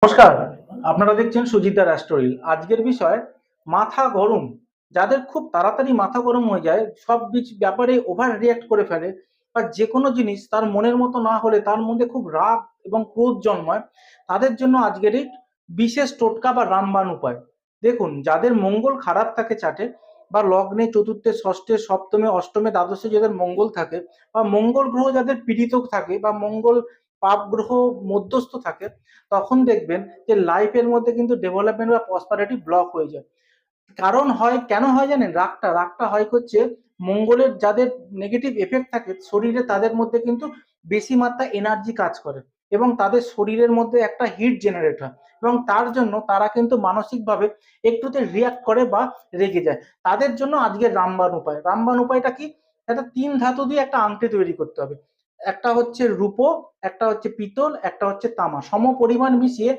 নমস্কার। আপনারা দেখছেন সুজিতা রাষ্ট্রীল। আজকের বিষয় মাথা গরম। যাদের খুব তাড়াতাড়ি মাথা গরম হয়ে যায়, সব ব্যাপারে ওভার রিয়াক্ট করে ফেলে, বা যে কোনো জিনিস তার মনের মতো না হলে তার মধ্যে খুব রাগ এবং ক্রোধ জন্মায়, তাদের জন্য আজকের এই বিশেষ টোটকা বা রামবাণ উপায়। দেখুন, যাদের মঙ্গল খারাপ থাকে চাটে, বা লগ্নে চতুর্থে ষষ্ঠে সপ্তমে অষ্টমে দ্বাদশে যাদের মঙ্গল থাকে, বা মঙ্গল গ্রহ যাদের পীড়িত থাকে, বা মঙ্গল পাপ গ্রহ মধ্যস্থ থাকে, তখন দেখবেন যে লাইফের মধ্যে কিন্তু ডেভেলপমেন্ট বা প্রসপারিটি ব্লক হয়ে যায়। কারণ হয়, কেন হয় জানেন? রাগটা হয় হচ্ছে মঙ্গলের যাদের নেগেটিভ এফেক্ট থাকে শরীরে, তাদের মধ্যে কিন্তু বেশি মাত্রা এনার্জি কাজ করে, এবং তাদের শরীরের মধ্যে একটা হিট জেনারেট হয়, এবং তার জন্য তারা কিন্তু মানসিকভাবে একটুতে রিয়াক্ট করে বা রেগে যায়। তাদের জন্য আজকের রামবাণ উপায়। রামবাণ উপায়টা কি? একটা 3 ধাতু দিয়ে একটা আংটি তৈরি করতে হবে। একটা হচ্ছে রূপো, একটা হচ্ছে পিতল, একটা হচ্ছে তামা, সম পরিমাণ মিশিয়ে